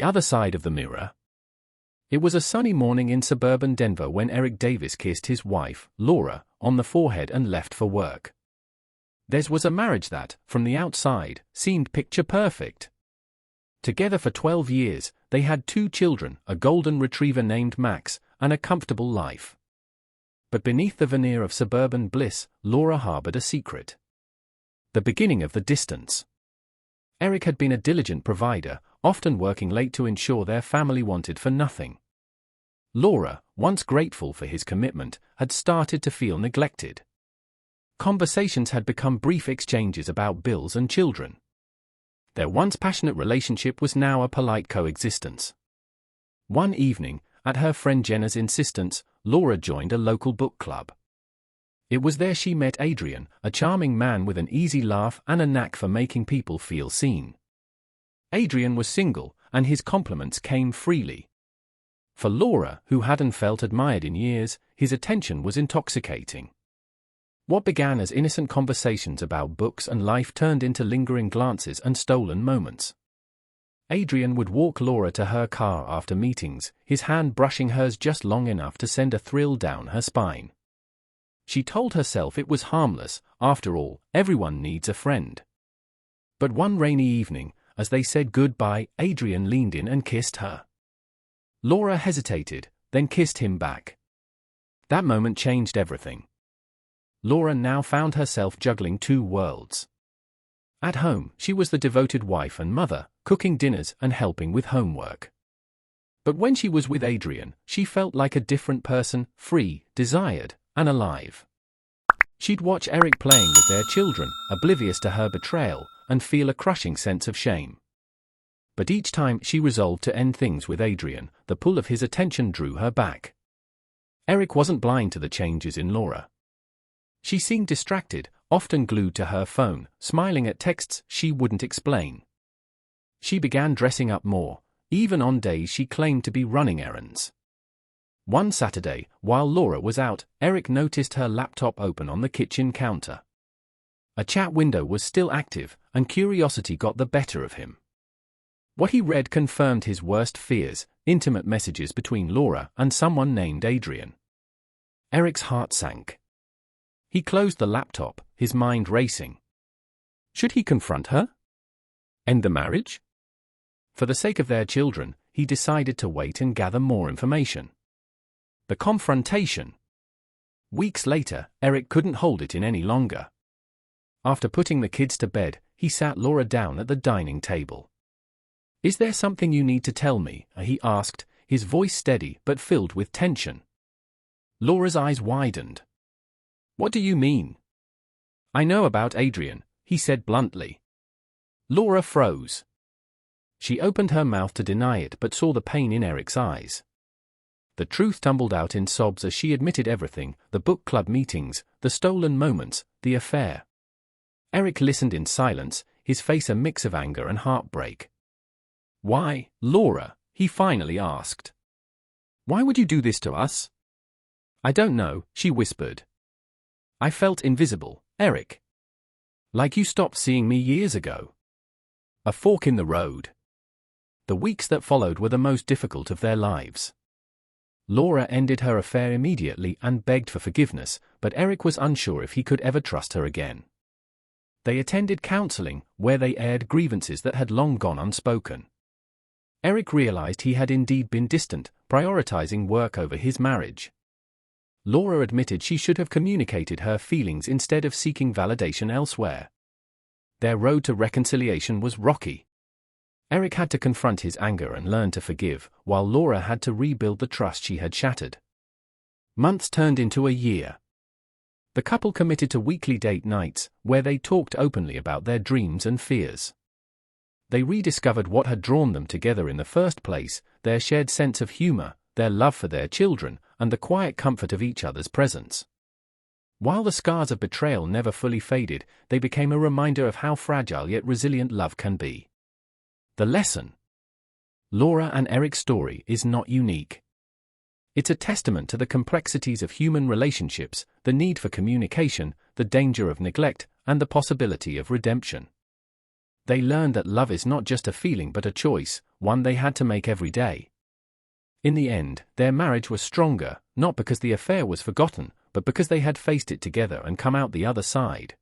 other side of the mirror. It was a sunny morning in suburban Denver when Eric Davis kissed his wife, Laura, on the forehead and left for work. Theirs was a marriage that, from the outside, seemed picture perfect. Together for 12 years, they had 2 children, a golden retriever named Max, and a comfortable life. But beneath the veneer of suburban bliss, Laura harbored a secret. The beginning of the distance. Eric had been a diligent provider, often working late to ensure their family wanted for nothing. Laura, once grateful for his commitment, had started to feel neglected. Conversations had become brief exchanges about bills and children. Their once passionate relationship was now a polite coexistence. One evening, at her friend Jenna's insistence, Laura joined a local book club. It was there she met Adrian, a charming man with an easy laugh and a knack for making people feel seen. Adrian was single, and his compliments came freely. For Laura, who hadn't felt admired in years, his attention was intoxicating. What began as innocent conversations about books and life turned into lingering glances and stolen moments. Adrian would walk Laura to her car after meetings, his hand brushing hers just long enough to send a thrill down her spine. She told herself it was harmless, after all, everyone needs a friend. But one rainy evening, as they said goodbye, Adrian leaned in and kissed her. Laura hesitated, then kissed him back. That moment changed everything. Laura now found herself juggling 2 worlds. At home, she was the devoted wife and mother, cooking dinners and helping with homework. But when she was with Adrian, she felt like a different person, free, desired, and alive. She'd watch Eric playing with their children, oblivious to her betrayal, and feel a crushing sense of shame. But each time she resolved to end things with Adrian, the pull of his attention drew her back. Eric wasn't blind to the changes in Laura. She seemed distracted, often glued to her phone, smiling at texts she wouldn't explain. She began dressing up more, even on days she claimed to be running errands. One Saturday, while Laura was out, Eric noticed her laptop open on the kitchen counter. A chat window was still active, and curiosity got the better of him. What he read confirmed his worst fears, intimate messages between Laura and someone named Adrian. Eric's heart sank. He closed the laptop, his mind racing. Should he confront her? End the marriage? For the sake of their children, he decided to wait and gather more information. The confrontation. Weeks later, Eric couldn't hold it in any longer. After putting the kids to bed, he sat Laura down at the dining table. "Is there something you need to tell me?" he asked, his voice steady but filled with tension. Laura's eyes widened. "What do you mean?" "I know about Adrian," he said bluntly. Laura froze. She opened her mouth to deny it but saw the pain in Eric's eyes. The truth tumbled out in sobs as she admitted everything, the book club meetings, the stolen moments, the affair. Eric listened in silence, his face a mix of anger and heartbreak. "Why, Laura?" he finally asked. "Why would you do this to us?" "I don't know," she whispered. "I felt invisible, Eric. Like you stopped seeing me years ago." A fork in the road. The weeks that followed were the most difficult of their lives. Laura ended her affair immediately and begged for forgiveness, but Eric was unsure if he could ever trust her again. They attended counseling, where they aired grievances that had long gone unspoken. Eric realized he had indeed been distant, prioritizing work over his marriage. Laura admitted she should have communicated her feelings instead of seeking validation elsewhere. Their road to reconciliation was rocky. Eric had to confront his anger and learn to forgive, while Laura had to rebuild the trust she had shattered. Months turned into a year. The couple committed to weekly date nights, where they talked openly about their dreams and fears. They rediscovered what had drawn them together in the first place, their shared sense of humor, their love for their children, and the quiet comfort of each other's presence. While the scars of betrayal never fully faded, they became a reminder of how fragile yet resilient love can be. The lesson. Laura and Eric's story is not unique. It's a testament to the complexities of human relationships, the need for communication, the danger of neglect, and the possibility of redemption. They learned that love is not just a feeling but a choice, one they had to make every day. In the end, their marriage was stronger, not because the affair was forgotten, but because they had faced it together and come out the other side.